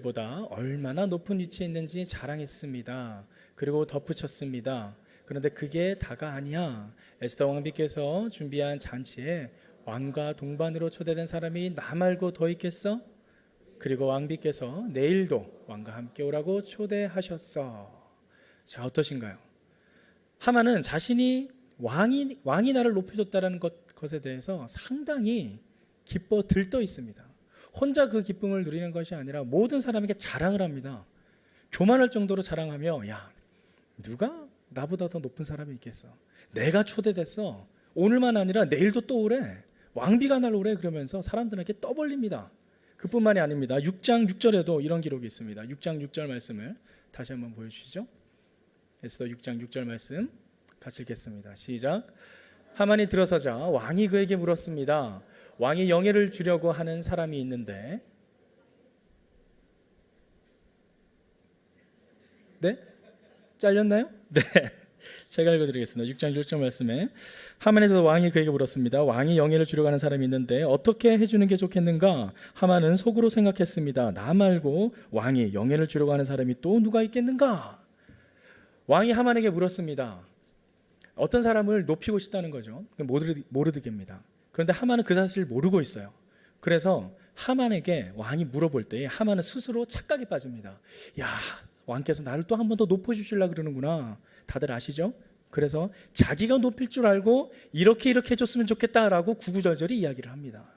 보다 얼마나 높은 위치에 있는지 자랑했습니다. 그리고 덧붙였습니다. 그런데 그게 다가 아니야. 에스더 왕비께서 준비한 잔치에 왕과 동반으로 초대된 사람이 나 말고 더 있겠어? 그리고 왕비께서 내일도 왕과 함께 오라고 초대하셨어. 자, 어떠신가요? 하만은 자신이 왕이 나를 높여줬다는 것에 대해서 상당히 기뻐 들떠 있습니다. 혼자 그 기쁨을 누리는 것이 아니라 모든 사람에게 자랑을 합니다. 교만할 정도로 자랑하며, 야, 누가 나보다 더 높은 사람이 있겠어? 내가 초대됐어. 오늘만 아니라 내일도 또 오래. 왕비가 날 오래. 그러면서 사람들에게 떠벌립니다. 그뿐만이 아닙니다. 6장 6절에도 이런 기록이 있습니다. 6장 6절 말씀을 다시 한번 보여주시죠. 에스더 6장 6절 말씀 같이 읽겠습니다. 시작. 하만이 들어서자 왕이 그에게 물었습니다. 왕이 영예를 주려고 하는 사람이 있는데, 네? 잘렸나요? 네. 제가 읽어드리겠습니다. 6장 6절 말씀에 하만에서 왕이 그에게 물었습니다. 왕이 영예를 주려고 하는 사람이 있는데 어떻게 해주는 게 좋겠는가? 하만은 속으로 생각했습니다. 나 말고 왕이 영예를 주려고 하는 사람이 또 누가 있겠는가? 왕이 하만에게 물었습니다. 어떤 사람을 높이고 싶다는 거죠. 모르드게입니다. 그런데 하만은 그 사실을 모르고 있어요. 그래서 하만에게 왕이 물어볼 때 하만은 스스로 착각에 빠집니다. 야, 왕께서 나를 또 한 번 더 높여주시려고 그러는구나. 다들 아시죠? 그래서 자기가 높일 줄 알고 이렇게 해줬으면 좋겠다라고 구구절절히 이야기를 합니다.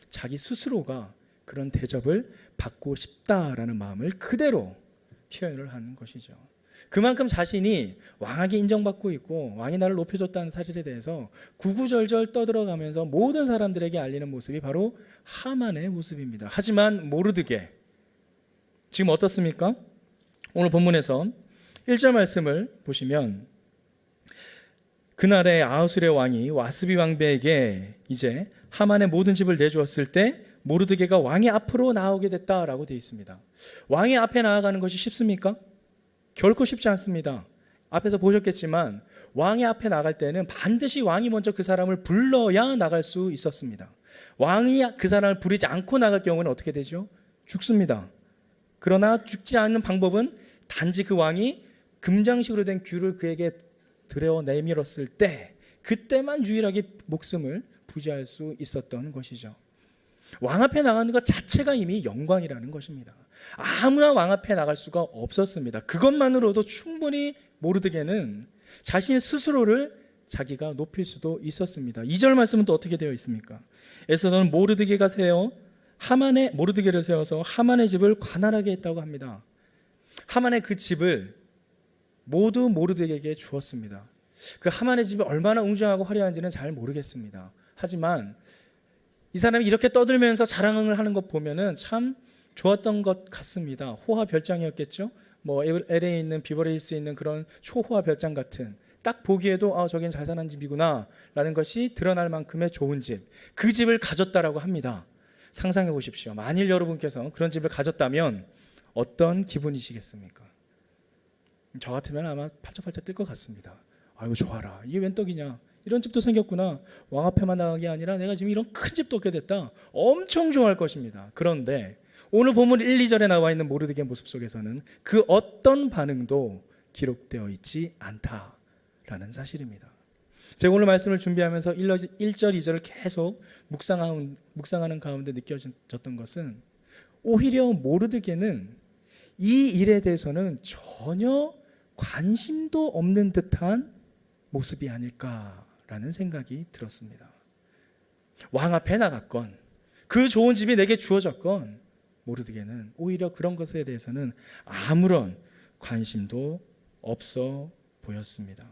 자기 스스로가 그런 대접을 받고 싶다라는 마음을 그대로 표현을 하는 것이죠. 그만큼 자신이 왕에게 인정받고 있고 왕이 나를 높여줬다는 사실에 대해서 구구절절 떠들어가면서 모든 사람들에게 알리는 모습이 바로 하만의 모습입니다. 하지만 모르드게 지금 어떻습니까? 오늘 본문에서 1절 말씀을 보시면 그날에 아하수르의 왕이 와스비 왕비에게 이제 하만의 모든 집을 내주었을 때 모르드게가 왕의 앞으로 나오게 됐다라고 되어 있습니다. 왕의 앞에 나아가는 것이 쉽습니까? 결코 쉽지 않습니다. 앞에서 보셨겠지만 왕의 앞에 나갈 때는 반드시 왕이 먼저 그 사람을 불러야 나갈 수 있었습니다. 왕이 그 사람을 부르지 않고 나갈 경우는 어떻게 되죠? 죽습니다. 그러나 죽지 않는 방법은 단지 그 왕이 금장식으로 된 귤을 그에게 들여 내밀었을 때 그때만 유일하게 목숨을 부지할 수 있었던 것이죠. 왕 앞에 나가는 것 자체가 이미 영광이라는 것입니다. 아무나 왕 앞에 나갈 수가 없었습니다. 그것만으로도 충분히 모르드게는 자신 스스로를 자기가 높일 수도 있었습니다. 2절 말씀은 또 어떻게 되어 있습니까? 에스더는 모르드게를 세워서 하만의 집을 관할하게 했다고 합니다. 하만의 그 집을 모두 모르드게에게 주었습니다. 그 하만의 집이 얼마나 웅장하고 화려한지는 잘 모르겠습니다. 하지만 이 사람이 이렇게 떠들면서 자랑을 하는 것 보면은 참 좋았던 것 같습니다. 호화 별장이었겠죠. 뭐 LA에 있는 비버리힐스에 있는 그런 초호화 별장 같은, 딱 보기에도 저긴 잘 사는 집이구나 라는 것이 드러날 만큼의 좋은 집, 그 집을 가졌다라고 합니다. 상상해 보십시오. 만일 여러분께서 그런 집을 가졌다면 어떤 기분이시겠습니까? 저 같으면 아마 팔짝팔짝 뛸 것 같습니다. 아이고 좋아라, 이게 웬 떡이냐, 이런 집도 생겼구나. 왕 앞에만 나간 게 아니라 내가 지금 이런 큰 집도 얻게 됐다. 엄청 좋아할 것입니다. 그런데 오늘 본문 1, 2절에 나와 있는 모르드게의 모습 속에서는 그 어떤 반응도 기록되어 있지 않다라는 사실입니다. 제가 오늘 말씀을 준비하면서 1절, 2절을 계속 묵상하는 가운데 느껴졌던 것은 오히려 모르드게는 이 일에 대해서는 전혀 관심도 없는 듯한 모습이 아닐까라는 생각이 들었습니다. 왕 앞에 나갔건 그 좋은 집이 내게 주어졌건 모르드게는 오히려 그런 것에 대해서는 아무런 관심도 없어 보였습니다.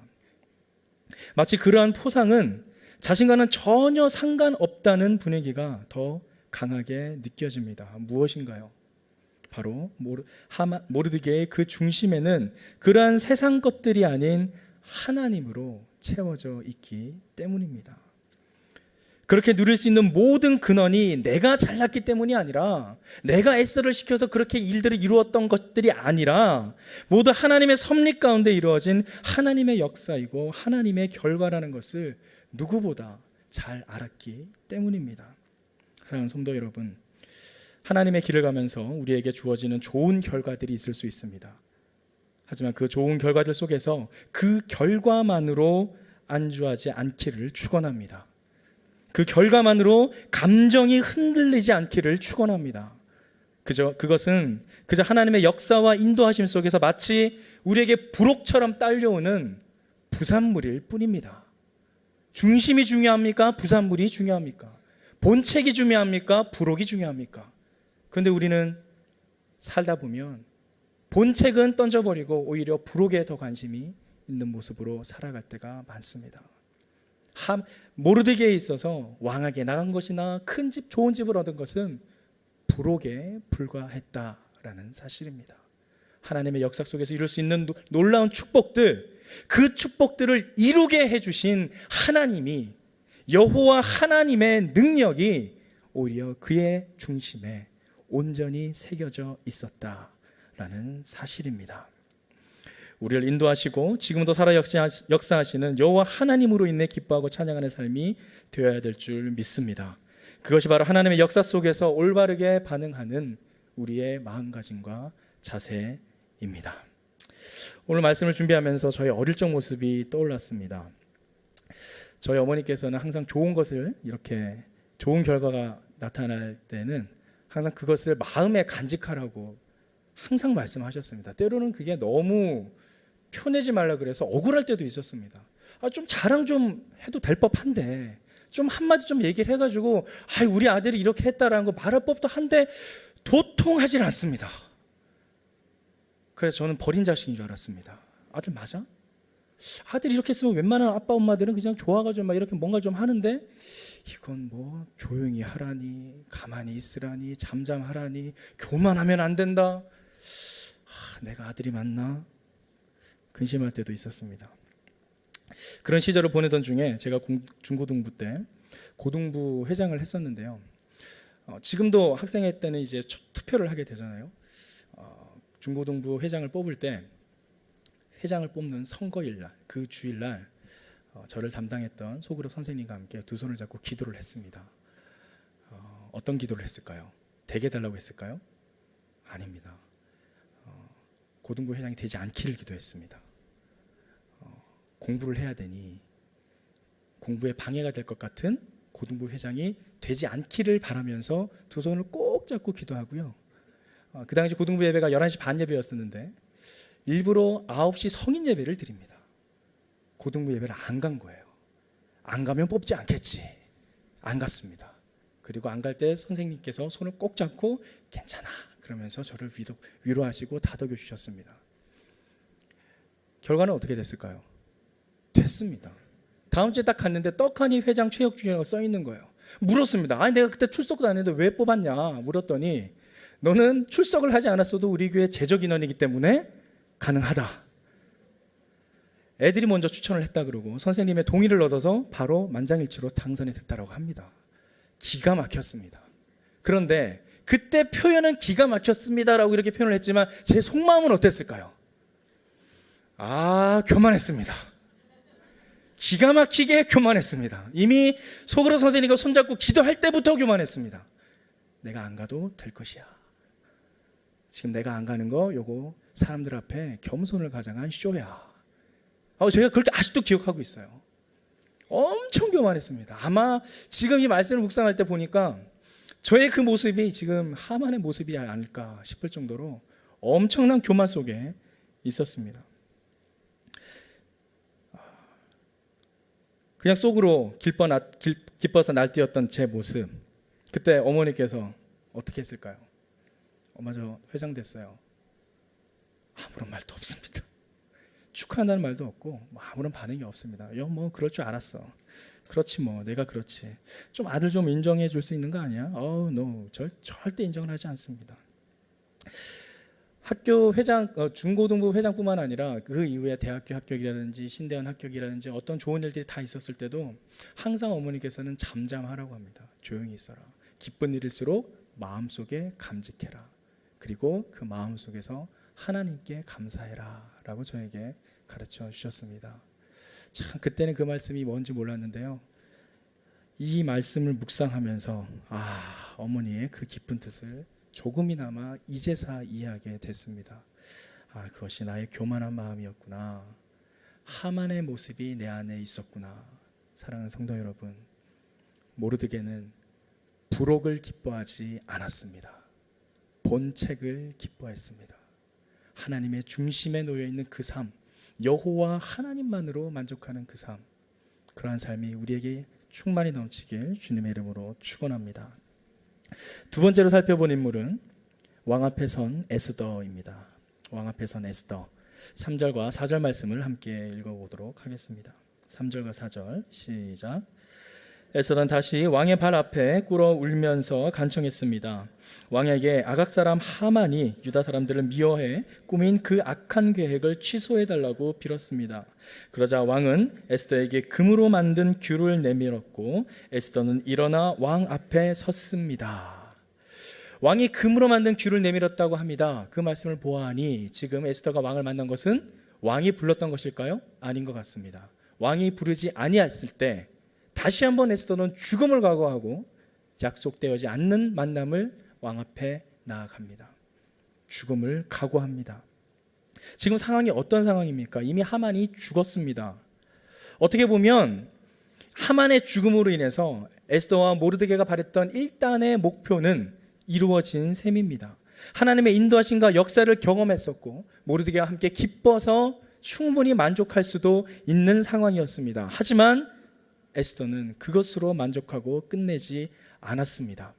마치 그러한 포상은 자신과는 전혀 상관없다는 분위기가 더 강하게 느껴집니다. 무엇인가요? 바로 모르드게의 그 중심에는 그러한 세상 것들이 아닌 하나님으로 채워져 있기 때문입니다. 그렇게 누릴 수 있는 모든 근원이 내가 잘났기 때문이 아니라, 내가 에스더를 시켜서 그렇게 일들을 이루었던 것들이 아니라 모두 하나님의 섭리 가운데 이루어진 하나님의 역사이고 하나님의 결과라는 것을 누구보다 잘 알았기 때문입니다. 사랑하는 성도 여러분, 하나님의 길을 가면서 우리에게 주어지는 좋은 결과들이 있을 수 있습니다. 하지만 그 좋은 결과들 속에서 그 결과만으로 안주하지 않기를 축원합니다. 그 결과만으로 감정이 흔들리지 않기를 축원합니다. 그것은 그저 하나님의 역사와 인도하심 속에서 마치 우리에게 부록처럼 딸려오는 부산물일 뿐입니다. 중심이 중요합니까? 부산물이 중요합니까? 본책이 중요합니까? 부록이 중요합니까? 그런데 우리는 살다 보면 본책은 던져버리고 오히려 부록에 더 관심이 있는 모습으로 살아갈 때가 많습니다. 모르드게에 있어서 왕에게 나간 것이나 큰 집, 좋은 집을 얻은 것은 부록에 불과했다라는 사실입니다. 하나님의 역사 속에서 이룰 수 있는 놀라운 축복들, 그 축복들을 이루게 해주신 하나님이, 여호와 하나님의 능력이 오히려 그의 중심에 온전히 새겨져 있었다라는 사실입니다. 우리를 인도하시고 지금도 살아 역사하시는 여호와 하나님으로 인해 기뻐하고 찬양하는 삶이 되어야 될 줄 믿습니다. 그것이 바로 하나님의 역사 속에서 올바르게 반응하는 우리의 마음가짐과 자세입니다. 오늘 말씀을 준비하면서 저의 어릴 적 모습이 떠올랐습니다. 저희 어머니께서는 항상 좋은 것을, 이렇게 좋은 결과가 나타날 때는 항상 그것을 마음에 간직하라고 항상 말씀하셨습니다. 때로는 그게 너무 표내지 말라 그래서 억울할 때도 있었습니다. 좀 자랑 좀 해도 될 법한데, 좀 한마디 좀 얘기를 해가지고 우리 아들이 이렇게 했다라는 거 말할 법도 한데 도통하질 않습니다. 그래서 저는 버린 자식인 줄 알았습니다. 아들 맞아? 아들이 이렇게 했으면 웬만한 아빠 엄마들은 그냥 좋아가지고 막 이렇게 뭔가 좀 하는데, 이건 뭐 조용히 하라니, 가만히 있으라니, 잠잠하라니, 교만하면 안 된다. 내가 아들이 맞나? 근심할 때도 있었습니다. 그런 시절을 보내던 중에 제가 중고등부 때 고등부 회장을 했었는데요. 지금도 학생회 때는 이제 투표를 하게 되잖아요. 중고등부 회장을 뽑을 때 회장을 뽑는 선거일 날, 그 주일 날 저를 담당했던 소그룹 선생님과 함께 두 손을 잡고 기도를 했습니다. 어떤 기도를 했을까요? 되게 달라고 했을까요? 아닙니다. 고등부 회장이 되지 않기를 기도했습니다. 공부를 해야 되니 공부에 방해가 될 것 같은 고등부 회장이 되지 않기를 바라면서 두 손을 꼭 잡고 기도하고요. 그 당시 고등부 예배가 11시 반 예배였었는데 일부러 9시 성인 예배를 드립니다. 고등부 예배를 안 간 거예요. 안 가면 뽑지 않겠지. 안 갔습니다. 그리고 안 갈 때 선생님께서 손을 꼭 잡고 괜찮아 그러면서 저를 위로하시고 다독여 주셨습니다. 결과는 어떻게 됐을까요? 됐습니다. 다음 주에 딱 갔는데 떡하니 회장 최혁준이라고 써 있는 거예요. 물었습니다. 내가 그때 출석도 안 했는데 왜 뽑았냐 물었더니, 너는 출석을 하지 않았어도 우리 교회 재적 인원이기 때문에 가능하다. 애들이 먼저 추천을 했다 그러고 선생님의 동의를 얻어서 바로 만장일치로 당선이 됐다고 합니다. 기가 막혔습니다. 그런데 그때 표현은 기가 막혔습니다라고 이렇게 표현을 했지만 제 속마음은 어땠을까요? 교만했습니다. 기가 막히게 교만했습니다. 이미 속으로 선생님과 손잡고 기도할 때부터 교만했습니다. 내가 안 가도 될 것이야. 지금 내가 안 가는 거 요거 사람들 앞에 겸손을 가장한 쇼야. 제가 그렇게 아직도 기억하고 있어요. 엄청 교만했습니다. 아마 지금 이 말씀을 묵상할 때 보니까 저의 그 모습이 지금 하만의 모습이 아닐까 싶을 정도로 엄청난 교만 속에 있었습니다. 그냥 속으로 기뻐서 날뛰었던 제 모습, 그때 어머니께서 어떻게 했을까요? 엄마 저 회장 됐어요. 아무런 말도 없습니다. 축하한다는 말도 없고 아무런 반응이 없습니다. 뭐 그럴 줄 알았어. 그렇지 뭐 내가 그렇지. 좀 아들 좀 인정해 줄 수 있는 거 아니야? no. 절대 인정을 하지 않습니다. 학교 회장, 중고등부 회장뿐만 아니라 그 이후에 대학교 합격이라든지 신대원 합격이라든지 어떤 좋은 일들이 다 있었을 때도 항상 어머니께서는 잠잠하라고 합니다. 조용히 있어라. 기쁜 일일수록 마음속에 감직해라. 그리고 그 마음속에서 하나님께 감사해라 라고 저에게 가르쳐 주셨습니다. 참 그때는 그 말씀이 뭔지 몰랐는데요. 이 말씀을 묵상하면서 어머니의 그 깊은 뜻을 조금이나마 이제서 이해하게 됐습니다. 그것이 나의 교만한 마음이었구나. 하만의 모습이 내 안에 있었구나. 사랑하는 성도 여러분, 모르드게는 부록을 기뻐하지 않았습니다. 본책을 기뻐했습니다. 하나님의 중심에 놓여 있는 그 삶, 여호와 하나님만으로 만족하는 그 삶, 그러한 삶이 우리에게 충만히 넘치길 주님의 이름으로 축원합니다. 두 번째로 살펴본 인물은 왕 앞에 선 에스더입니다. 왕 앞에 선 에스더. 3절과 4절 말씀을 함께 읽어보도록 하겠습니다. 3절과 4절 시작. 에스더는 다시 왕의 발 앞에 꿇어 울면서 간청했습니다. 왕에게 아각 사람 하만이 유다 사람들을 미워해 꾸민 그 악한 계획을 취소해달라고 빌었습니다. 그러자 왕은 에스더에게 금으로 만든 귤을 내밀었고 에스더는 일어나 왕 앞에 섰습니다. 왕이 금으로 만든 귤을 내밀었다고 합니다. 그 말씀을 보아하니 지금 에스더가 왕을 만난 것은 왕이 불렀던 것일까요? 아닌 것 같습니다. 왕이 부르지 아니했을 때 다시 한번 에스더는 죽음을 각오하고 약속되어지 않는 만남을 왕 앞에 나아갑니다. 죽음을 각오합니다. 지금 상황이 어떤 상황입니까? 이미 하만이 죽었습니다. 어떻게 보면 하만의 죽음으로 인해서 에스더와 모르드게가 바랬던 1단의 목표는 이루어진 셈입니다. 하나님의 인도하심과 역사를 경험했었고 모르드게와 함께 기뻐서 충분히 만족할 수도 있는 상황이었습니다. 하지만 에스더는 그것으로 만족하고 끝내지 않았습니다.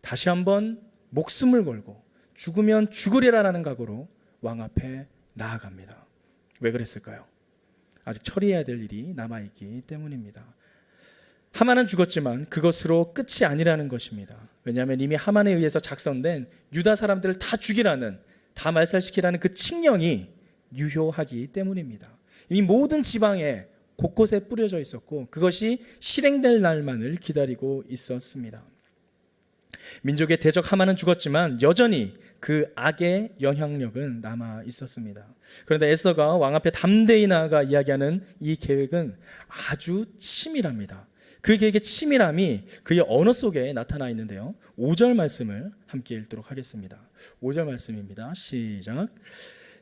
다시 한번 목숨을 걸고 죽으면 죽으리라라는 각오로 왕 앞에 나아갑니다. 왜 그랬을까요? 아직 처리해야 될 일이 남아있기 때문입니다. 하만은 죽었지만 그것으로 끝이 아니라는 것입니다. 왜냐하면 이미 하만에 의해서 작성된 유다 사람들을 다 죽이라는, 다 말살시키라는 그 칙령이 유효하기 때문입니다. 이미 모든 지방에 곳곳에 뿌려져 있었고 그것이 실행될 날만을 기다리고 있었습니다. 민족의 대적 하만은 죽었지만 여전히 그 악의 영향력은 남아 있었습니다. 그런데 에스더가 왕 앞에 담대히 나아가 이야기하는 이 계획은 아주 치밀합니다. 그 계획의 치밀함이 그의 언어 속에 나타나 있는데요. 5절 말씀을 함께 읽도록 하겠습니다. 5절 말씀입니다. 시작.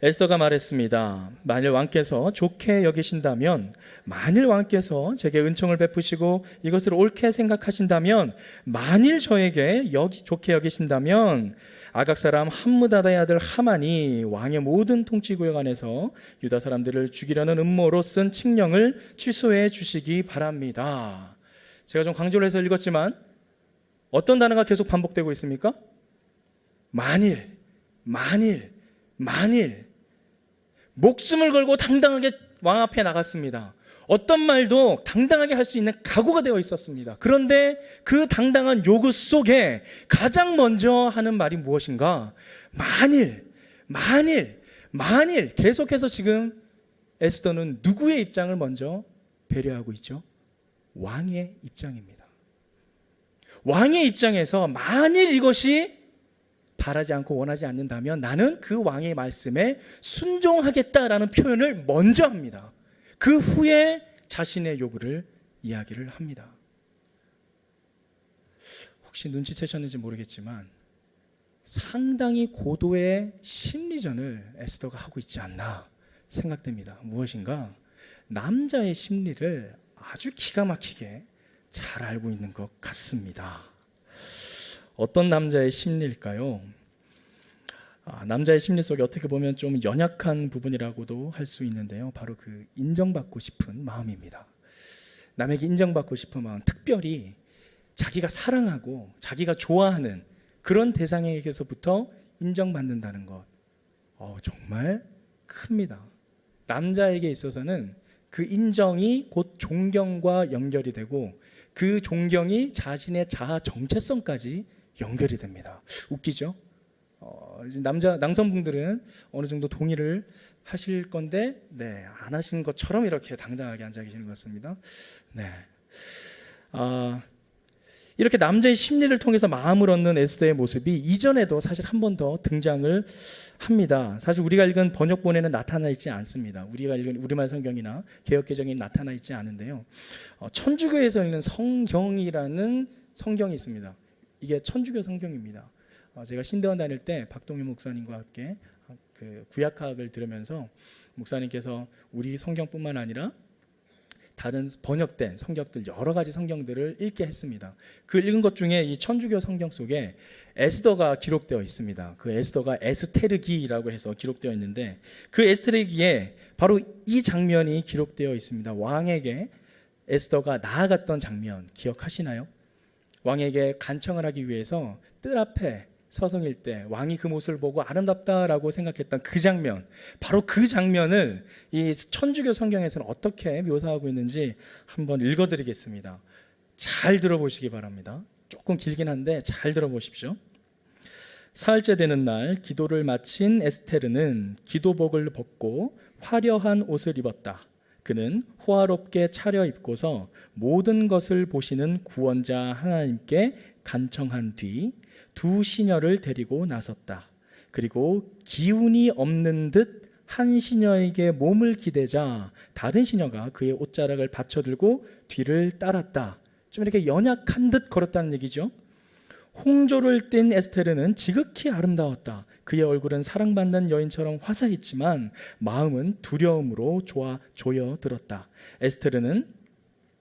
에스더가 말했습니다. 만일 왕께서 좋게 여기신다면, 만일 왕께서 제게 은총을 베푸시고 이것을 옳게 생각하신다면, 만일 저에게 좋게 여기신다면 아각 사람 함므다다의 아들 하만이 왕의 모든 통치구역 안에서 유다 사람들을 죽이려는 음모로 쓴 칙령을 취소해 주시기 바랍니다. 제가 좀 강조를 해서 읽었지만 어떤 단어가 계속 반복되고 있습니까? 만일, 만일, 만일. 목숨을 걸고 당당하게 왕 앞에 나갔습니다. 어떤 말도 당당하게 할 수 있는 각오가 되어 있었습니다. 그런데 그 당당한 요구 속에 가장 먼저 하는 말이 무엇인가? 만일, 만일, 만일. 계속해서 지금 에스더는 누구의 입장을 먼저 배려하고 있죠? 왕의 입장입니다. 왕의 입장에서 만일 이것이 바라지 않고 원하지 않는다면 나는 그 왕의 말씀에 순종하겠다라는 표현을 먼저 합니다. 그 후에 자신의 요구를 이야기를 합니다. 혹시 눈치채셨는지 모르겠지만 상당히 고도의 심리전을 에스더가 하고 있지 않나 생각됩니다. 무엇인가? 남자의 심리를 아주 기가 막히게 잘 알고 있는 것 같습니다. 어떤 남자의 심리일까요? 남자의 심리 속에 어떻게 보면 좀 연약한 부분이라고도 할 수 있는데요. 바로 그 인정받고 싶은 마음입니다. 남에게 인정받고 싶은 마음, 특별히 자기가 사랑하고 자기가 좋아하는 그런 대상에게서부터 인정받는다는 것, 정말 큽니다. 남자에게 있어서는 그 인정이 곧 존경과 연결이 되고 그 존경이 자신의 자아 정체성까지 연결이 됩니다. 웃기죠? 남성분들은 어느 정도 동의를 하실 건데, 안 하시는 것처럼 이렇게 당당하게 앉아 계시는 것 같습니다. 이렇게 남자의 심리를 통해서 마음을 얻는 에스더의 모습이 이전에도 사실 한 번 더 등장을 합니다. 사실 우리가 읽은 번역본에는 나타나 있지 않습니다. 우리가 읽은 우리말 성경이나 개역개정에 나타나 있지 않은데요. 천주교에서 읽는 성경이라는 성경이 있습니다. 이게 천주교 성경입니다. 제가 신대원 다닐 때 박동윤 목사님과 함께 그 구약학을 들으면서 목사님께서 우리 성경뿐만 아니라 다른 번역된 성경들 여러 가지 성경들을 읽게 했습니다. 그 읽은 것 중에 이 천주교 성경 속에 에스더가 기록되어 있습니다. 그 에스더가 에스테르기라고 해서 기록되어 있는데 그 에스테르기에 바로 이 장면이 기록되어 있습니다. 왕에게 에스더가 나아갔던 장면 기억하시나요? 왕에게 간청을 하기 위해서 뜰 앞에 서성일 때 왕이 그 모습을 보고 아름답다라고 생각했던 그 장면, 바로 그 장면을 이 천주교 성경에서는 어떻게 묘사하고 있는지 한번 읽어드리겠습니다. 잘 들어보시기 바랍니다. 조금 길긴 한데 잘 들어보십시오. 사흘째 되는 날 기도를 마친 에스테르는 기도복을 벗고 화려한 옷을 입었다. 그는 호화롭게 차려입고서 모든 것을 보시는 구원자 하나님께 간청한 뒤 두 시녀를 데리고 나섰다. 그리고 기운이 없는 듯 한 시녀에게 몸을 기대자 다른 시녀가 그의 옷자락을 받쳐들고 뒤를 따랐다. 좀 이렇게 연약한 듯 걸었다는 얘기죠. 홍조를 띤 에스테르는 지극히 아름다웠다. 그의 얼굴은 사랑받는 여인처럼 화사했지만 마음은 두려움으로 조여들었다. 에스테르는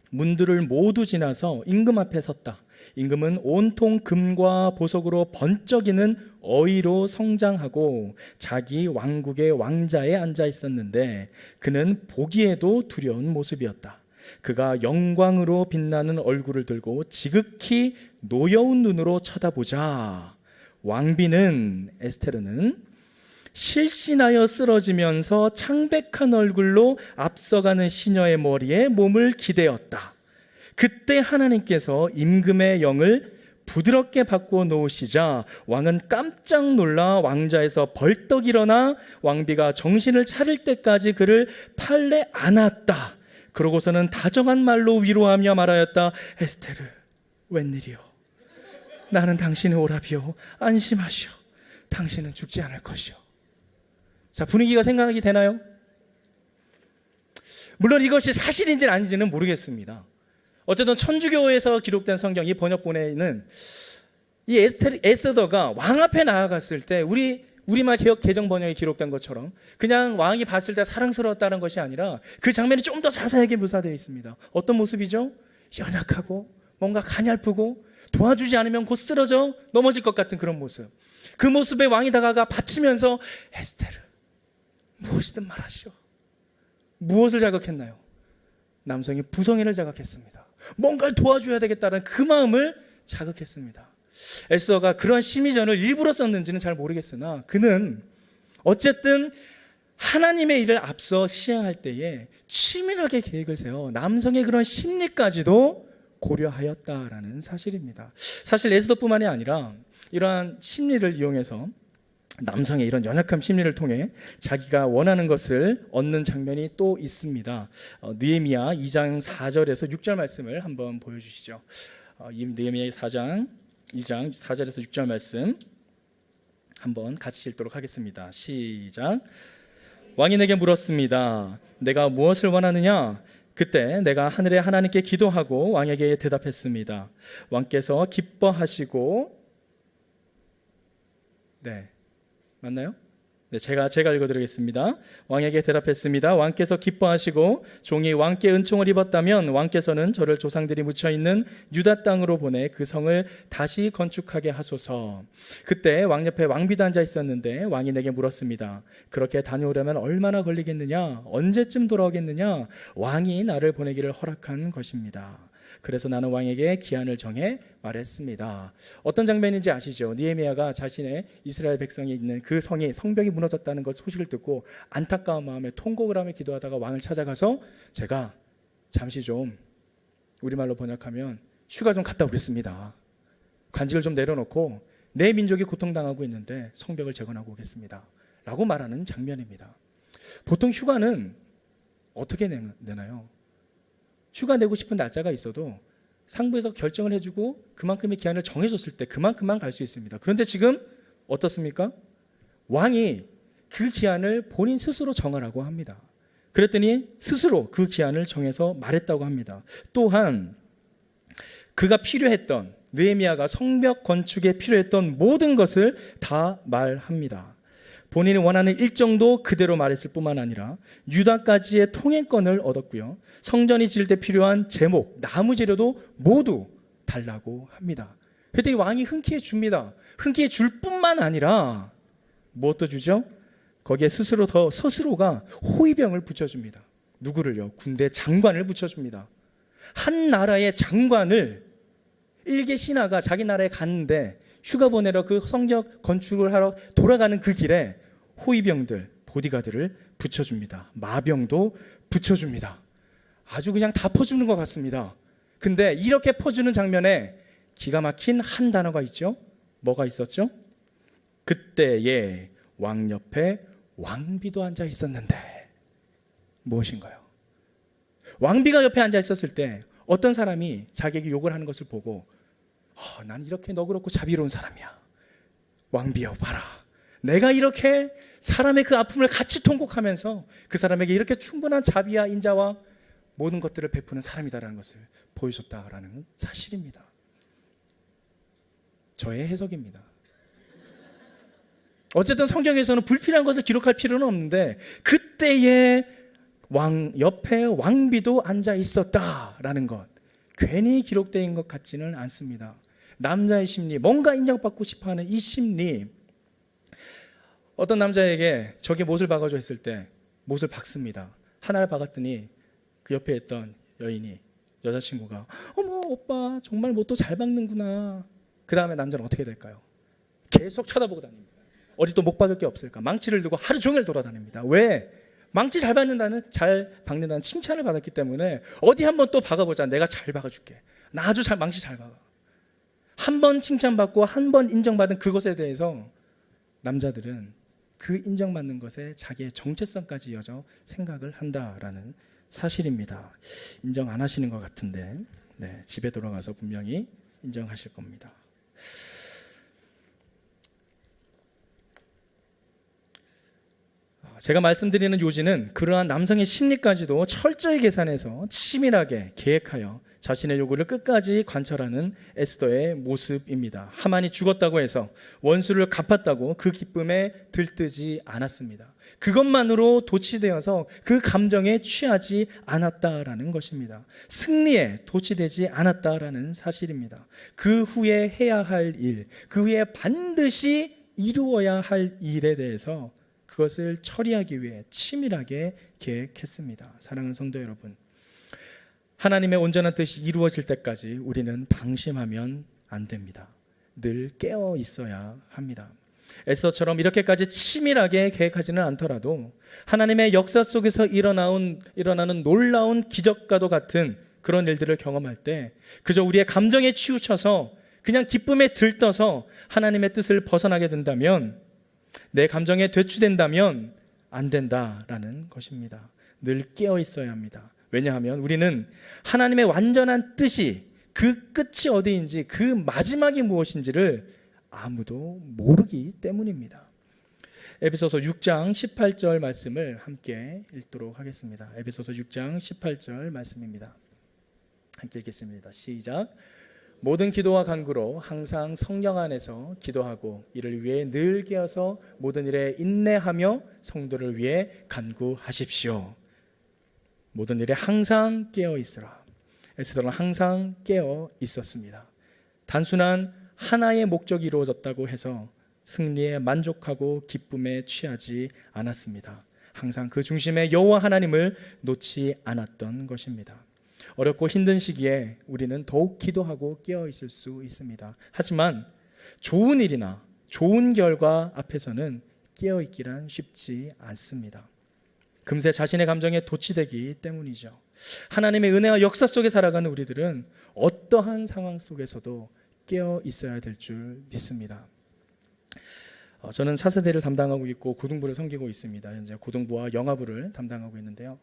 문들을 모두 지나서 임금 앞에 섰다. 임금은 온통 금과 보석으로 번쩍이는 어이로 성장하고 자기 왕국의 왕자에 앉아 있었는데 그는 보기에도 두려운 모습이었다. 그가 영광으로 빛나는 얼굴을 들고 지극히 노여운 눈으로 쳐다보자 왕비는 에스테르는 실신하여 쓰러지면서 창백한 얼굴로 앞서가는 시녀의 머리에 몸을 기대었다. 그때 하나님께서 임금의 영을 부드럽게 바꿔 놓으시자 왕은 깜짝 놀라 왕자에서 벌떡 일어나 왕비가 정신을 차릴 때까지 그를 팔레 안았다. 그러고서는 다정한 말로 위로하며 말하였다. 에스테르, 웬일이요? 나는 당신의 오라비요. 안심하시오. 당신은 죽지 않을 것이요. 자, 분위기가 생각이 되나요? 물론 이것이 사실인지는 아닌지는 모르겠습니다. 어쨌든 천주교에서 기록된 성경 이 번역본에는 이 에스더가 왕 앞에 나아갔을 때 우리말 개역 개정 번역에 기록된 것처럼 그냥 왕이 봤을 때 사랑스러웠다는 것이 아니라 그 장면이 좀 더 자세하게 묘사되어 있습니다. 어떤 모습이죠? 연약하고 뭔가 가냘프고 도와주지 않으면 곧 쓰러져 넘어질 것 같은 그런 모습. 그 모습에 왕이 다가가 바치면서 에스테르 무엇이든 말하시오. 무엇을 자극했나요? 남성이 부성애를 자극했습니다. 뭔가를 도와줘야 되겠다는 그 마음을 자극했습니다. 에스더가 그런 심의전을 일부러 썼는지는 잘 모르겠으나 그는 어쨌든 하나님의 일을 앞서 시행할 때에 치밀하게 계획을 세워 남성의 그런 심리까지도 고려하였다라는 사실입니다. 사실 에스더뿐만이 아니라 이러한 심리를 이용해서 남성의 이런 연약한 심리를 통해 자기가 원하는 것을 얻는 장면이 또 있습니다. 느헤미야 2장 4절에서 6절 말씀을 한번 보여주시죠. 느헤미야 2장 4절에서 6절 말씀 한번 같이 읽도록 하겠습니다. 시작. 왕이 내게 물었습니다. 내가 무엇을 원하느냐? 그때 내가 하늘의 하나님께 기도하고 왕에게 대답했습니다. 왕께서 기뻐하시고 맞나요? 네, 제가 읽어드리겠습니다. 왕에게 대답했습니다. 왕께서 기뻐하시고 종이 왕께 은총을 입었다면 왕께서는 저를 조상들이 묻혀있는 유다 땅으로 보내 그 성을 다시 건축하게 하소서. 그때 왕 옆에 왕비도 앉아 있었는데 왕이 내게 물었습니다. 그렇게 다녀오려면 얼마나 걸리겠느냐? 언제쯤 돌아오겠느냐? 왕이 나를 보내기를 허락한 것입니다. 그래서 나는 왕에게 기한을 정해 말했습니다. 어떤 장면인지 아시죠? 느헤미야가 자신의 이스라엘 백성이 있는 그 성벽이 무너졌다는 것 소식을 듣고 안타까운 마음에 통곡을 하며 기도하다가 왕을 찾아가서 제가 잠시 좀 우리말로 번역하면 휴가 좀 갔다 오겠습니다. 관직을 좀 내려놓고 내 민족이 고통당하고 있는데 성벽을 재건하고 오겠습니다. 라고 말하는 장면입니다. 보통 휴가는 어떻게 내나요? 휴가 내고 싶은 날짜가 있어도 상부에서 결정을 해주고 그만큼의 기한을 정해줬을 때 그만큼만 갈 수 있습니다. 그런데 지금 어떻습니까? 왕이 그 기한을 본인 스스로 정하라고 합니다. 그랬더니 스스로 그 기한을 정해서 말했다고 합니다. 또한 그가 필요했던 느헤미야가 성벽 건축에 필요했던 모든 것을 다 말합니다. 본인이 원하는 일정도 그대로 말했을 뿐만 아니라 유다까지의 통행권을 얻었고요. 성전이 지을 때 필요한 제목, 나무 재료도 모두 달라고 합니다. 그랬더니 왕이 흔쾌히 줍니다. 흔쾌히 줄 뿐만 아니라 무엇도 주죠? 거기에 스스로가 호위병을 붙여줍니다. 누구를요? 군대 장관을 붙여줍니다. 한 나라의 장관을 일개 신하가 자기 나라에 갔는데 휴가 보내러 그 성전 건축을 하러 돌아가는 그 길에 호위병들, 보디가드를 붙여줍니다. 마병도 붙여줍니다. 아주 그냥 다 퍼주는 것 같습니다. 근데 이렇게 퍼주는 장면에 기가 막힌 한 단어가 있죠. 뭐가 있었죠? 그때에 왕 옆에 왕비도 앉아 있었는데 무엇인가요? 왕비가 옆에 앉아 있었을 때 어떤 사람이 자기에게 욕을 하는 것을 보고 난 이렇게 너그럽고 자비로운 사람이야. 왕비여 봐라. 내가 이렇게 사람의 그 아픔을 같이 통곡하면서 그 사람에게 이렇게 충분한 자비와 인자와 모든 것들을 베푸는 사람이다라는 것을 보여줬다라는 사실입니다. 저의 해석입니다. 어쨌든 성경에서는 불필요한 것을 기록할 필요는 없는데 그때에 왕 옆에 왕비도 앉아 있었다라는 것, 괜히 기록된 것 같지는 않습니다. 남자의 심리, 뭔가 인정받고 싶어하는 이 심리. 어떤 남자에게 저게 못을 박아줘 했을 때 못을 박습니다. 하나를 박았더니 그 옆에 있던 여자친구가 어머 오빠 정말 못도 잘 박는구나. 그 다음에 남자는 어떻게 될까요? 계속 쳐다보고 다닙니다. 어디 또 못 박을 게 없을까? 망치를 들고 하루 종일 돌아다닙니다. 왜? 망치 잘 박는다는 칭찬을 받았기 때문에 어디 한번 또 박아보자. 내가 잘 박아줄게. 나 아주 망치 잘 박아. 한 번 칭찬받고 한 번 인정받은 그것에 대해서 남자들은 그 인정받는 것에 자기의 정체성까지 이어져 생각을 한다라는 사실입니다. 인정 안 하시는 것 같은데 집에 돌아가서 분명히 인정하실 겁니다. 제가 말씀드리는 요지는 그러한 남성의 심리까지도 철저히 계산해서 치밀하게 계획하여 자신의 요구를 끝까지 관철하는 에스더의 모습입니다. 하만이 죽었다고 해서 원수를 갚았다고 그 기쁨에 들뜨지 않았습니다. 그것만으로 도취되어서 그 감정에 취하지 않았다라는 것입니다. 승리에 도취되지 않았다라는 사실입니다. 그 후에 해야 할 일, 그 후에 반드시 이루어야 할 일에 대해서 그것을 처리하기 위해 치밀하게 계획했습니다. 사랑하는 성도 여러분, 하나님의 온전한 뜻이 이루어질 때까지 우리는 방심하면 안 됩니다. 늘 깨어 있어야 합니다. 에스더처럼 이렇게까지 치밀하게 계획하지는 않더라도 하나님의 역사 속에서 일어나는 놀라운 기적과도 같은 그런 일들을 경험할 때 그저 우리의 감정에 치우쳐서 그냥 기쁨에 들떠서 하나님의 뜻을 벗어나게 된다면, 내 감정에 되취된다면 안 된다라는 것입니다. 늘 깨어 있어야 합니다. 왜냐하면 우리는 하나님의 완전한 뜻이 그 끝이 어디인지, 그 마지막이 무엇인지를 아무도 모르기 때문입니다. 에베소서 6장 18절 말씀을 함께 읽도록 하겠습니다. 에베소서 6장 18절 말씀입니다. 함께 읽겠습니다. 시작. 모든 기도와 간구로 항상 성령 안에서 기도하고 이를 위해 늘 깨어서 모든 일에 인내하며 성도를 위해 간구하십시오. 모든 일에 항상 깨어 있으라. 에스더는 항상 깨어 있었습니다. 단순한 하나의 목적이 이루어졌다고 해서 승리에 만족하고 기쁨에 취하지 않았습니다. 항상 그 중심에 여호와 하나님을 놓지 않았던 것입니다. 어렵고 힘든 시기에 우리는 더욱 기도하고 깨어 있을 수 있습니다. 하지만 좋은 일이나 좋은 결과 앞에서는 깨어 있기란 쉽지 않습니다. 금세 자신의 감정에 도취되기 때문이죠. 하나님의 은혜와 역사 속에 살아가는 우리들은 어떠한 상황 속에서도 깨어 있어야 될 줄 믿습니다. 저는 차세대를 담당하고 있고 고등부를 섬기고 있습니다. 현재 고등부와 영아부를 담당하고 있는데요.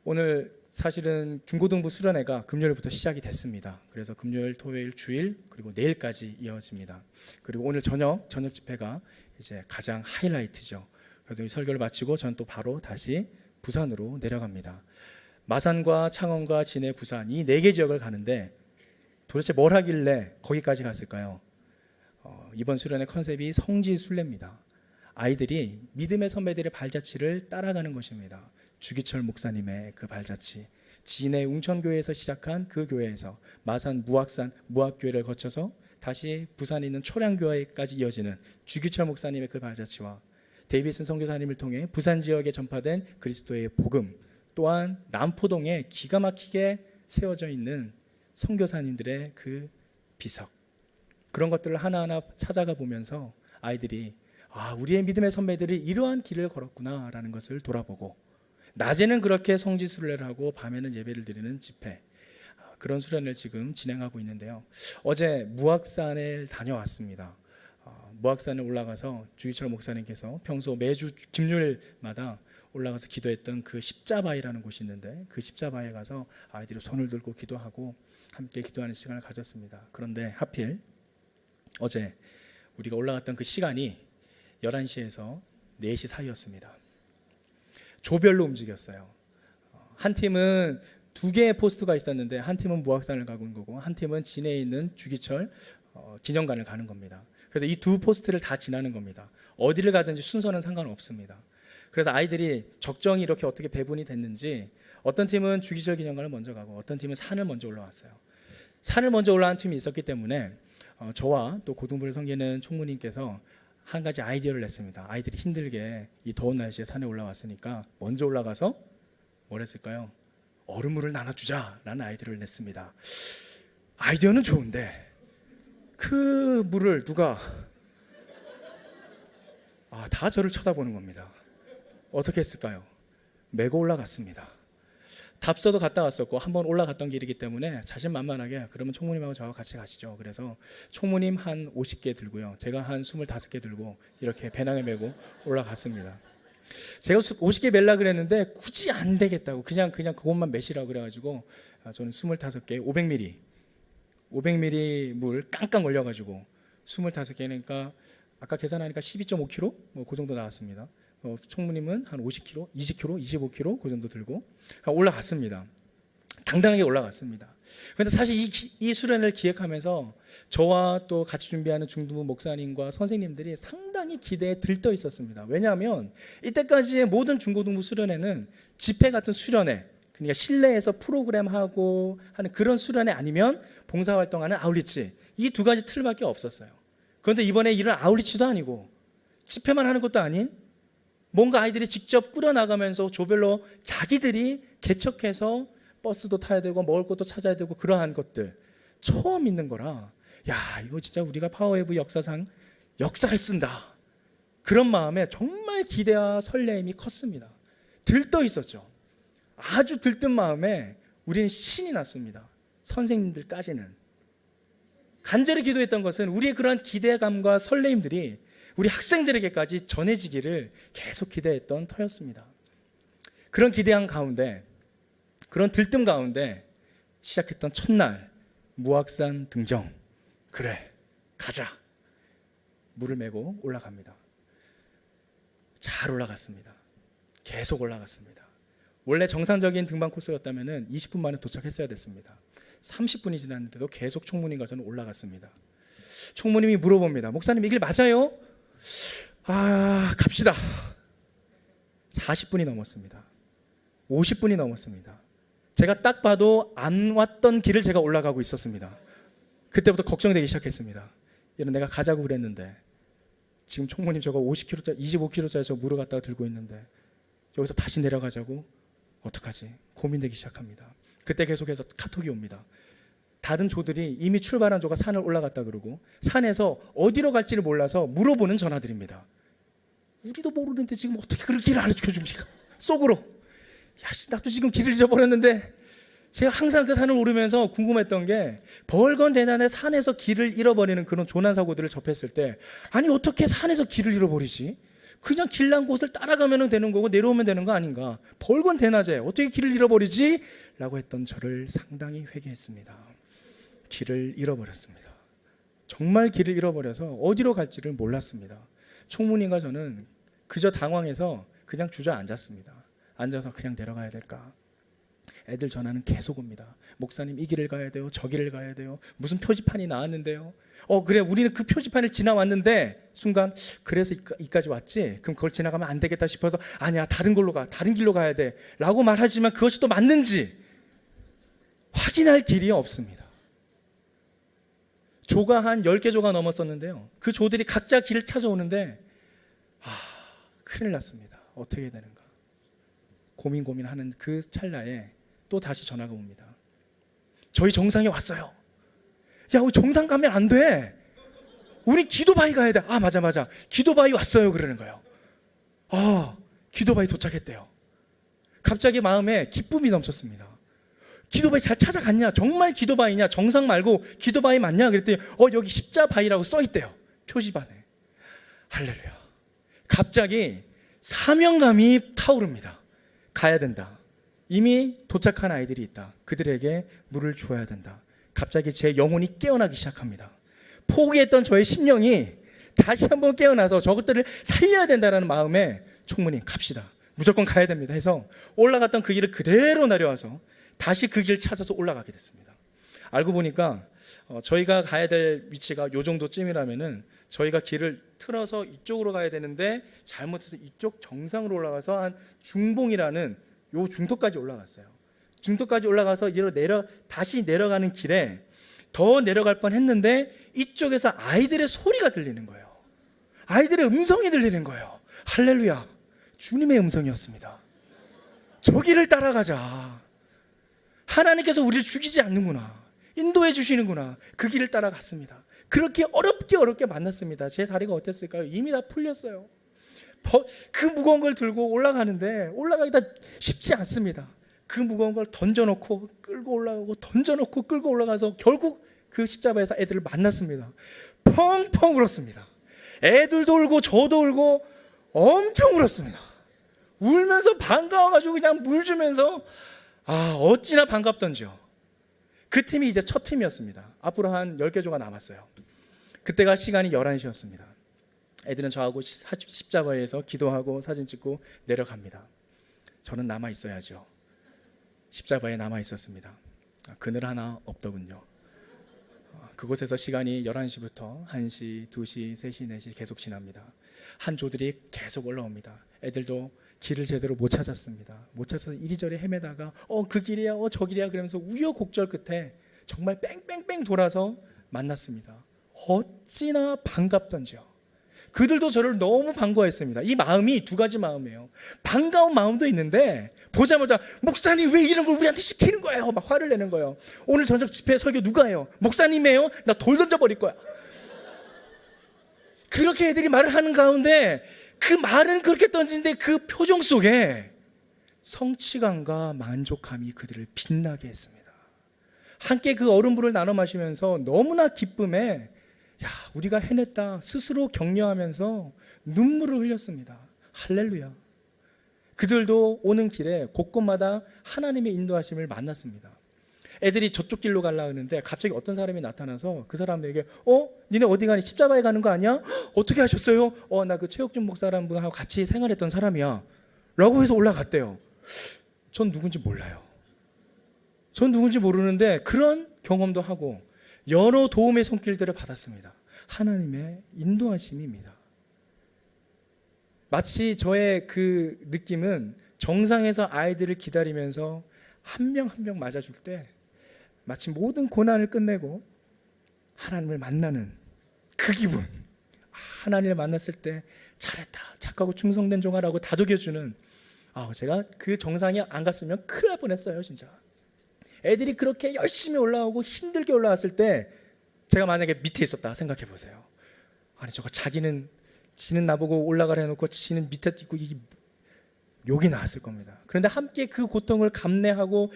오늘 사실은 중고등부 수련회가 금요일부터 시작이 됐습니다. 그래서 금요일, 토요일, 주일 그리고 내일까지 이어집니다. 그리고 오늘 저녁 집회가 이제 가장 하이라이트죠. 그래서 이 설교를 마치고 저는 또 바로 다시 부산으로 내려갑니다. 마산과 창원과 진해, 부산 이 4개 지역을 가는데 도대체 뭘 하길래 거기까지 갔을까요? 이번 수련의 컨셉이 성지순례입니다. 아이들이 믿음의 선배들의 발자취를 따라가는 것입니다. 주기철 목사님의 그 발자취, 진해 웅천교회에서 시작한 그 교회에서 마산 무악산 무악교회를 거쳐서 다시 부산에 있는 초량교회까지 이어지는 주기철 목사님의 그 발자취와 데이비슨 선교사님을 통해 부산 지역에 전파된 그리스도의 복음, 또한 남포동에 기가 막히게 세워져 있는 선교사님들의 그 비석, 그런 것들을 하나하나 찾아가 보면서 아이들이 우리의 믿음의 선배들이 이러한 길을 걸었구나라는 것을 돌아보고, 낮에는 그렇게 성지순례를 하고 밤에는 예배를 드리는 집회, 그런 수련을 지금 진행하고 있는데요. 어제 무악산에 다녀왔습니다. 무악산에 올라가서 주기철 목사님께서 평소 매주 김요일마다 올라가서 기도했던 그 십자바위라는 곳이 있는데, 그 십자바위에 가서 아이들이 손을 들고 기도하고 함께 기도하는 시간을 가졌습니다. 그런데 하필 어제 우리가 올라갔던 그 시간이 11시에서 4시 사이였습니다. 조별로 움직였어요. 한 팀은 2개의 포스트가 있었는데 한 팀은 무악산을 가고 있는 거고 한 팀은 진해에 있는 주기철 기념관을 가는 겁니다. 그래서 이 두 포스트를 다 지나는 겁니다. 어디를 가든지 순서는 상관없습니다. 그래서 아이들이 적정히 이렇게 어떻게 배분이 됐는지, 어떤 팀은 주기철 기념관을 먼저 가고 어떤 팀은 산을 먼저 올라왔어요. 산을 먼저 올라간 팀이 있었기 때문에 저와 또 고등부를 섬기는 총무님께서 한 가지 아이디어를 냈습니다. 아이들이 힘들게 이 더운 날씨에 산에 올라왔으니까 먼저 올라가서 뭘 했을까요? 얼음물을 나눠주자라는 아이디어를 냈습니다. 아이디어는 좋은데 그 물을 누가 다 저를 쳐다보는 겁니다. 어떻게 했을까요? 메고 올라갔습니다. 답서도 갔다 왔었고 한번 올라갔던 길이기 때문에 자신만만하게 그러면 총무님하고 저와 같이 가시죠. 그래서 총무님 한 50개 들고요, 제가 한 25개 들고 이렇게 배낭에 메고 올라갔습니다. 제가 50개 멜라 그랬는데 굳이 안 되겠다고 그냥 그것만 메시라고 그래가지고 저는 25개 500ml 물 깡깡 올려가지고 25개니까 아까 계산하니까 12.5kg 그 정도 나왔습니다. 총무님은 한 50kg, 20kg, 25kg 그 정도 들고 올라갔습니다. 당당하게 올라갔습니다. 그런데 사실 이 수련을 기획하면서 저와 또 같이 준비하는 중등부 목사님과 선생님들이 상당히 기대에 들떠 있었습니다. 왜냐하면 이때까지의 모든 중고등부 수련회는 집회 같은 수련회, 그러니까 실내에서 프로그램하고 하는 그런 수련회 아니면 봉사활동하는 아울리치, 이 두 가지 틀밖에 없었어요. 그런데 이번에 이런 아울리치도 아니고 집회만 하는 것도 아닌 뭔가 아이들이 직접 꾸려나가면서 조별로 자기들이 개척해서 버스도 타야 되고 먹을 것도 찾아야 되고 그러한 것들 처음 있는 거라, 이거 진짜 우리가 파워웨이브 역사상 역사를 쓴다, 그런 마음에 정말 기대와 설레임이 컸습니다. 들떠 있었죠. 아주 들뜬 마음에 우리는 신이 났습니다. 선생님들까지는. 간절히 기도했던 것은 우리의 그러한 기대감과 설레임들이 우리 학생들에게까지 전해지기를 계속 기대했던 터였습니다. 그런 기대한 가운데, 그런 들뜸 가운데 시작했던 첫날 무악산 등정. 그래, 가자. 물을 메고 올라갑니다. 잘 올라갔습니다. 계속 올라갔습니다. 원래 정상적인 등반 코스였다면 20분 만에 도착했어야 됐습니다. 30분이 지났는데도 계속 총무님과 저는 올라갔습니다. 총무님이 물어봅니다. 목사님, 이 길 맞아요? 갑시다. 40분이 넘었습니다. 50분이 넘었습니다. 제가 딱 봐도 안 왔던 길을 제가 올라가고 있었습니다. 그때부터 걱정되기 시작했습니다. 이런 내가 가자고 그랬는데 지금 총무님 저거 50kg짜리 25kg짜리 저 물을 갖다가 들고 있는데 여기서 다시 내려가자고? 어떡하지? 고민되기 시작합니다. 그때 계속해서 카톡이 옵니다. 다른 조들이 이미 출발한 조가 산을 올라갔다 그러고 산에서 어디로 갈지를 몰라서 물어보는 전화들입니다. 우리도 모르는데 지금 어떻게 그런 길을 알려줘 줍니까? 속으로 나도 지금 길을 잊어버렸는데. 제가 항상 그 산을 오르면서 궁금했던 게, 벌건대난에 산에서 길을 잃어버리는 그런 조난사고들을 접했을 때, 아니 어떻게 산에서 길을 잃어버리지? 그냥 길난 곳을 따라가면 되는 거고 내려오면 되는 거 아닌가? 벌건대낮에 어떻게 길을 잃어버리지? 라고 했던 저를 상당히 회개했습니다. 길을 잃어버렸습니다. 정말 길을 잃어버려서 어디로 갈지를 몰랐습니다. 총무님과 저는 그저 당황해서 그냥 주저앉았습니다. 앉아서 그냥 내려가야 될까? 애들 전화는 계속 옵니다. 목사님 이 길을 가야 돼요. 저 길을 가야 돼요. 무슨 표지판이 나왔는데요. 그래 우리는 그 표지판을 지나왔는데 순간 그래서 이까지 왔지. 그럼 그걸 지나가면 안 되겠다 싶어서 아니야 다른 걸로 가. 다른 길로 가야 돼 라고 말하지만 그것이 또 맞는지 확인할 길이 없습니다. 조가 한 10개 조가 넘었었는데요. 그 조들이 각자 길을 찾아오는데 큰일 났습니다. 어떻게 해야 되는가 고민하는 그 찰나에 또 다시 전화가 옵니다. 저희 정상에 왔어요. 야 우리 정상 가면 안 돼. 우리 기도바위 가야 돼. 맞아 기도바위 왔어요 그러는 거예요. 기도바위 도착했대요. 갑자기 마음에 기쁨이 넘쳤습니다. 기도바위 잘 찾아갔냐? 정말 기도바위냐? 정상 말고 기도바위 맞냐? 그랬더니 여기 십자바위라고 써있대요. 표지판에. 할렐루야. 갑자기 사명감이 타오릅니다. 가야 된다. 이미 도착한 아이들이 있다. 그들에게 물을 주어야 된다. 갑자기 제 영혼이 깨어나기 시작합니다. 포기했던 저의 심령이 다시 한번 깨어나서 저것들을 살려야 된다는 마음에 총무님 갑시다. 무조건 가야 됩니다 해서 올라갔던 그 길을 그대로 내려와서 다시 그 길 찾아서 올라가게 됐습니다. 알고 보니까 저희가 가야 될 위치가 요 정도쯤이라면은 저희가 길을 틀어서 이쪽으로 가야 되는데 잘못해서 이쪽 정상으로 올라가서 한 중봉이라는 요 중턱까지 올라갔어요. 중턱까지 올라가서 다시 내려가는 길에 더 내려갈 뻔했는데 이쪽에서 아이들의 소리가 들리는 거예요. 아이들의 음성이 들리는 거예요. 할렐루야. 주님의 음성이었습니다. 저 길을 따라가자. 하나님께서 우리를 죽이지 않는구나. 인도해 주시는구나. 그 길을 따라갔습니다. 그렇게 어렵게 만났습니다. 제 다리가 어땠을까요? 이미 다 풀렸어요. 그 무거운 걸 들고 올라가는데 올라가기가 쉽지 않습니다. 그 무거운 걸 던져놓고 끌고 올라가고 던져놓고 끌고 올라가서 결국 그 십자가에서 애들을 만났습니다. 펑펑 울었습니다. 애들도 울고 저도 울고 엄청 울었습니다. 울면서 반가워가지고 그냥 물 주면서 어찌나 반갑던지요. 그 팀이 이제 첫 팀이었습니다. 앞으로 한 10개 조가 남았어요. 그때가 시간이 11시였습니다. 애들은 저하고 십자가에서 기도하고 사진 찍고 내려갑니다. 저는 남아 있어야죠. 십자가에 남아 있었습니다. 그늘 하나 없더군요. 그곳에서 시간이 11시부터 1시, 2시, 3시, 4시 계속 지납니다. 한 조들이 계속 올라옵니다. 애들도 길을 제대로 못 찾았습니다. 못 찾아서 이리저리 헤매다가 그 길이야 저 길이야 그러면서 우여곡절 끝에 정말 뺑뺑뺑 돌아서 만났습니다. 어찌나 반갑던지요. 그들도 저를 너무 반가워했습니다. 이 마음이 두 가지 마음이에요. 반가운 마음도 있는데 보자마자 목사님 왜 이런 걸 우리한테 시키는 거예요? 막 화를 내는 거예요. 오늘 저녁 집회 설교 누가 해요? 목사님이에요? 나 돌 던져버릴 거야. 그렇게 애들이 말을 하는 가운데 그 말은 그렇게 던지는데 그 표정 속에 성취감과 만족감이 그들을 빛나게 했습니다. 함께 그 얼음물을 나눠 마시면서 너무나 기쁨에 우리가 해냈다 스스로 격려하면서 눈물을 흘렸습니다. 할렐루야. 그들도 오는 길에 곳곳마다 하나님의 인도하심을 만났습니다. 애들이 저쪽 길로 가려고 하는데 갑자기 어떤 사람이 나타나서 그 사람에게 니네 어디 가니? 십자가에 가는 거 아니야? 어떻게 하셨어요? 나 그 최혁준 목사라는 분하고 같이 생활했던 사람이야 라고 해서 올라갔대요. 전 누군지 몰라요. 전 누군지 모르는데 그런 경험도 하고 여러 도움의 손길들을 받았습니다. 하나님의 인도하심입니다. 마치 저의 그 느낌은 정상에서 아이들을 기다리면서 한 명 한 명 맞아줄 때 마치 모든 고난을 끝내고 하나님을 만나는 그 기분. 하나님을 만났을 때 잘했다 착하고 충성된 종아라고 다독여주는 제가 그 정상에 안 갔으면 큰일 날 뻔했어요. 진짜 애들이 그렇게 열심히 올라오고 힘들게 올라왔을 때 제가 만약에 밑에 있었다 생각해 보세요. 아니 저거 지는 나보고 올라가라 해놓고 지는 밑에 있고 욕이 나왔을 겁니다. 그런데 함께 그 고통을 감내하고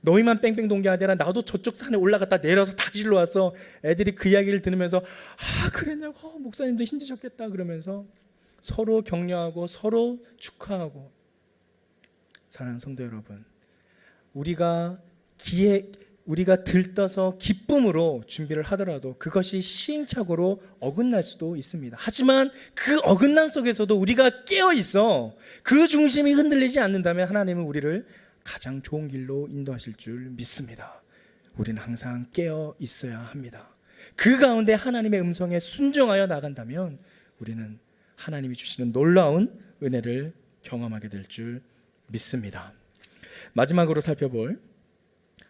너희만 뺑뺑 동게 아니라 나도 저쪽 산에 올라갔다 내려서 다시 일로 왔어. 애들이 그 이야기를 들으면서 그랬냐고 목사님도 힘드셨겠다 그러면서 서로 격려하고 서로 축하하고. 사랑하는 성도 여러분, 우리가 들떠서 기쁨으로 준비를 하더라도 그것이 시행착오로 어긋날 수도 있습니다. 하지만 그 어긋남 속에서도 우리가 깨어 있어 그 중심이 흔들리지 않는다면 하나님은 우리를 가장 좋은 길로 인도하실 줄 믿습니다. 우리는 항상 깨어 있어야 합니다. 그 가운데 하나님의 음성에 순종하여 나간다면 우리는 하나님이 주시는 놀라운 은혜를 경험하게 될 줄 믿습니다. 마지막으로 살펴볼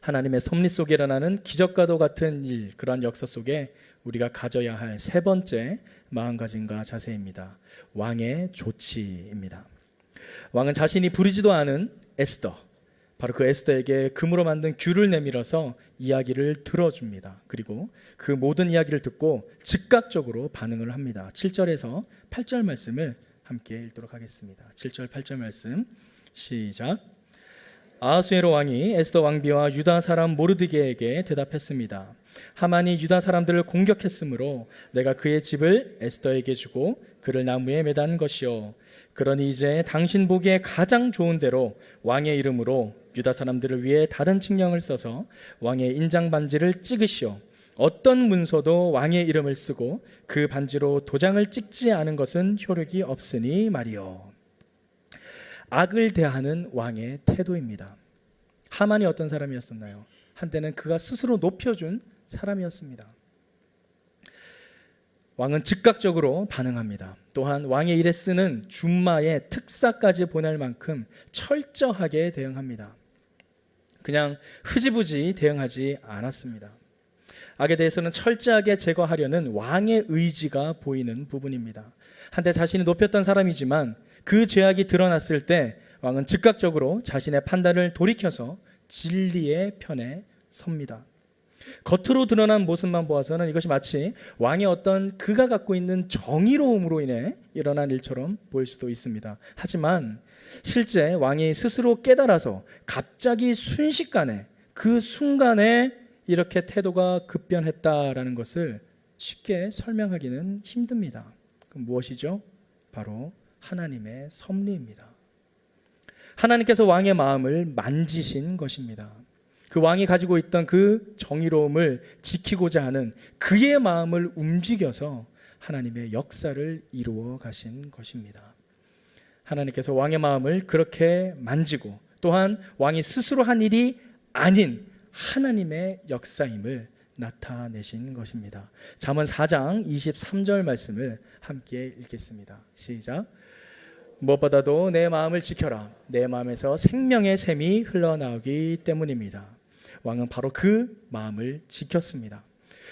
하나님의 섭리 속에 일어나는 기적과도 같은 일, 그러한 역사 속에 우리가 가져야 할 세 번째 마음가짐과 자세입니다. 왕의 조치입니다. 왕은 자신이 부리지도 않은 에스더, 바로 그 에스더에게 금으로 만든 귤을 내밀어서 이야기를 들어줍니다. 그리고 그 모든 이야기를 듣고 즉각적으로 반응을 합니다. 7절에서 8절 말씀을 함께 읽도록 하겠습니다. 7절 8절 말씀 시작. 아하수에로 왕이 에스더 왕비와 유다 사람 모르드게에게 대답했습니다. 하만이 유다 사람들을 공격했으므로 내가 그의 집을 에스더에게 주고 그를 나무에 매단 것이요. 그러니 이제 당신 보기에 가장 좋은 대로 왕의 이름으로 유다 사람들을 위해 다른 칙령을 써서 왕의 인장 반지를 찍으시오. 어떤 문서도 왕의 이름을 쓰고 그 반지로 도장을 찍지 않은 것은 효력이 없으니 말이요. 악을 대하는 왕의 태도입니다. 하만이 어떤 사람이었었나요? 한때는 그가 스스로 높여준 사람이었습니다. 왕은 즉각적으로 반응합니다. 또한 왕의 일에 쓰는 준마의 특사까지 보낼 만큼 철저하게 대응합니다. 그냥 흐지부지 대응하지 않았습니다. 악에 대해서는 철저하게 제거하려는 왕의 의지가 보이는 부분입니다. 한때 자신이 높였던 사람이지만 그 죄악이 드러났을 때 왕은 즉각적으로 자신의 판단을 돌이켜서 진리의 편에 섭니다. 겉으로 드러난 모습만 보아서는 이것이 마치 왕의 어떤 그가 갖고 있는 정의로움으로 인해 일어난 일처럼 보일 수도 있습니다. 하지만 실제 왕이 스스로 깨달아서 갑자기 순식간에 그 순간에 이렇게 태도가 급변했다라는 것을 쉽게 설명하기는 힘듭니다. 그럼 무엇이죠? 바로 하나님의 섭리입니다. 하나님께서 왕의 마음을 만지신 것입니다. 그 왕이 가지고 있던 그 정의로움을 지키고자 하는 그의 마음을 움직여서 하나님의 역사를 이루어 가신 것입니다. 하나님께서 왕의 마음을 그렇게 만지고 또한 왕이 스스로 한 일이 아닌 하나님의 역사임을 나타내신 것입니다. 잠언 4장 23절 말씀을 함께 읽겠습니다. 시작. 무엇보다도 내 마음을 지켜라. 내 마음에서 생명의 샘이 흘러나오기 때문입니다. 왕은 바로 그 마음을 지켰습니다.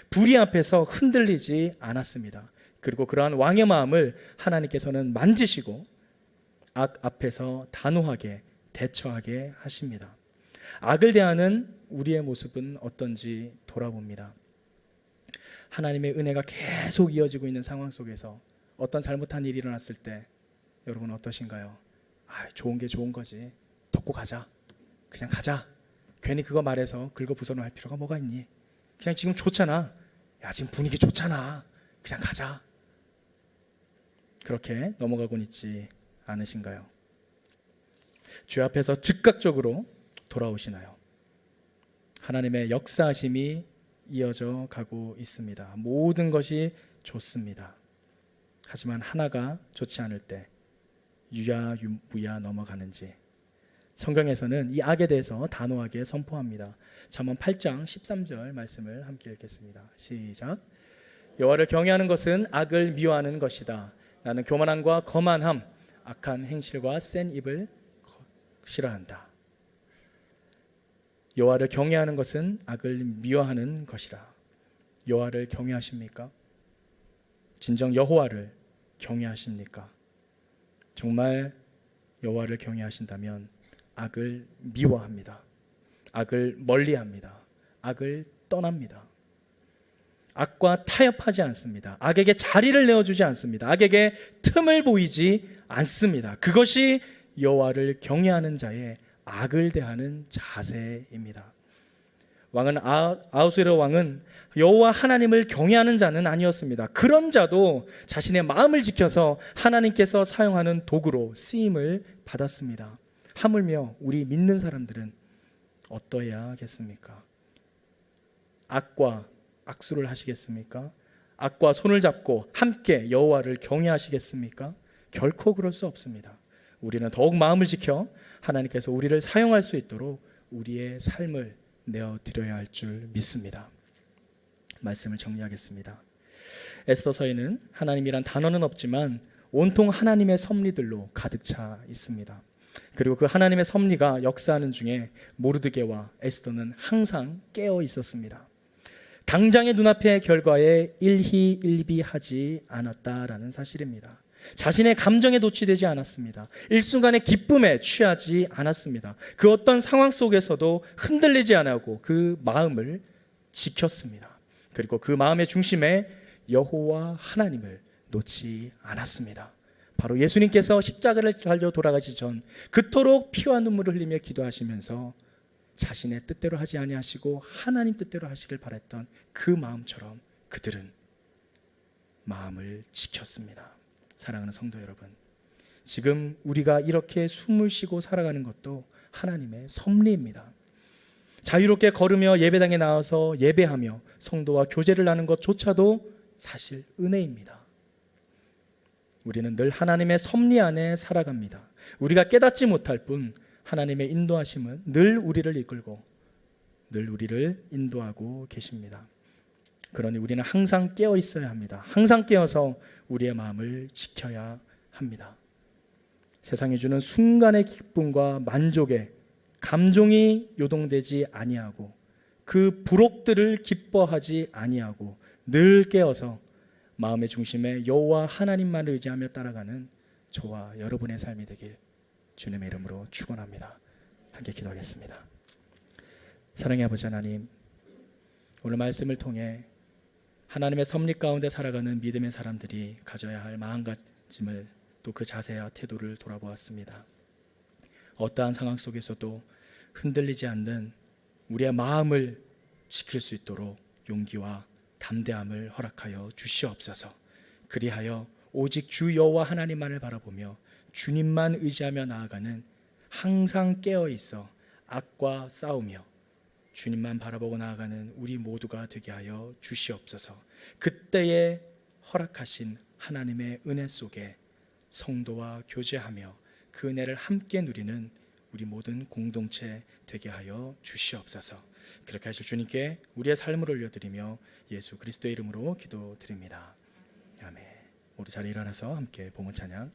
불의 앞에서 흔들리지 않았습니다. 그리고 그러한 왕의 마음을 하나님께서는 만지시고 악 앞에서 단호하게 대처하게 하십니다. 악을 대하는 우리의 모습은 어떤지 돌아봅니다. 하나님의 은혜가 계속 이어지고 있는 상황 속에서 어떤 잘못한 일이 일어났을 때 여러분 어떠신가요? 좋은 게 좋은 거지. 덮고 가자. 그냥 가자. 괜히 그거 말해서 긁어부숴놓을 할 필요가 뭐가 있니? 그냥 지금 좋잖아. 야, 지금 분위기 좋잖아. 그냥 가자. 그렇게 넘어가곤 있지 않으신가요? 죄 앞에서 즉각적으로 돌아오시나요? 하나님의 역사하심이 이어져 가고 있습니다. 모든 것이 좋습니다. 하지만 하나가 좋지 않을 때 유야무야 넘어가는지 성경에서는 이 악에 대해서 단호하게 선포합니다. 잠언 8장 13절 말씀을 함께 읽겠습니다. 시작. 여호와를 경외하는 것은 악을 미워하는 것이다. 나는 교만함과 거만함, 악한 행실과 센 입을 싫어한다. 여호와를 경외하는 것은 악을 미워하는 것이라. 여호와를 경외하십니까? 진정 여호와를 경외하십니까? 정말 여호와를 경외하신다면 악을 미워합니다. 악을 멀리합니다. 악을 떠납니다. 악과 타협하지 않습니다. 악에게 자리를 내어주지 않습니다. 악에게 틈을 보이지 않습니다. 그것이 여호와를 경외하는 자의 악을 대하는 자세입니다. 왕은 아하수에로 왕은 여호와 하나님을 경외하는 자는 아니었습니다. 그런 자도 자신의 마음을 지켜서 하나님께서 사용하는 도구로 쓰임을 받았습니다. 하물며 우리 믿는 사람들은 어떠해야겠습니까? 악과 악수를 하시겠습니까? 악과 손을 잡고 함께 여호와를 경외하시겠습니까? 결코 그럴 수 없습니다. 우리는 더욱 마음을 지켜 하나님께서 우리를 사용할 수 있도록 우리의 삶을 내어드려야 할 줄 믿습니다. 말씀을 정리하겠습니다. 에스더서에는 하나님이란 단어는 없지만 온통 하나님의 섭리들로 가득 차 있습니다. 그리고 그 하나님의 섭리가 역사하는 중에 모르드게와 에스더는 항상 깨어 있었습니다. 당장의 눈앞의 결과에 일희일비하지 않았다라는 사실입니다. 자신의 감정에 도취되지 않았습니다. 일순간의 기쁨에 취하지 않았습니다. 그 어떤 상황 속에서도 흔들리지 않고 그 마음을 지켰습니다. 그리고 그 마음의 중심에 여호와 하나님을 놓지 않았습니다. 바로 예수님께서 십자가를 달려 돌아가시 전 그토록 피와 눈물을 흘리며 기도하시면서 자신의 뜻대로 하지 아니하시고 하나님 뜻대로 하시길 바랬던 그 마음처럼 그들은 마음을 지켰습니다. 사랑하는 성도 여러분, 지금 우리가 이렇게 숨을 쉬고 살아가는 것도 하나님의 섭리입니다. 자유롭게 걸으며 예배당에 나와서 예배하며 성도와 교제를 나누는 것조차도 사실 은혜입니다. 우리는 늘 하나님의 섭리 안에 살아갑니다. 우리가 깨닫지 못할 뿐 하나님의 인도하심은 늘 우리를 이끌고 늘 우리를 인도하고 계십니다. 그러니 우리는 항상 깨어 있어야 합니다. 항상 깨어서 우리의 마음을 지켜야 합니다. 세상이 주는 순간의 기쁨과 만족에 감정이 요동되지 아니하고 그 부록들을 기뻐하지 아니하고 늘 깨어서 마음의 중심에 여호와 하나님만을 의지하며 따라가는 저와 여러분의 삶이 되길 주님의 이름으로 축원합니다. 함께 기도하겠습니다. 사랑의 아버지 하나님, 오늘 말씀을 통해 하나님의 섭리 가운데 살아가는 믿음의 사람들이 가져야 할 마음가짐을 또 그 자세와 태도를 돌아보았습니다. 어떠한 상황 속에서도 흔들리지 않는 우리의 마음을 지킬 수 있도록 용기와 담대함을 허락하여 주시옵소서. 그리하여 오직 주 여호와 하나님만을 바라보며 주님만 의지하며 나아가는 항상 깨어 있어 악과 싸우며 주님만 바라보고 나아가는 우리 모두가 되게 하여 주시옵소서. 그때에 허락하신 하나님의 은혜 속에 성도와 교제하며 그 은혜를 함께 누리는 우리 모든 공동체 되게 하여 주시옵소서. 그렇게 하실 주님께 우리의 삶을 올려드리며 예수 그리스도의 이름으로 기도드립니다. 아멘. 우리 자리에 일어나서 함께 봉헌 찬양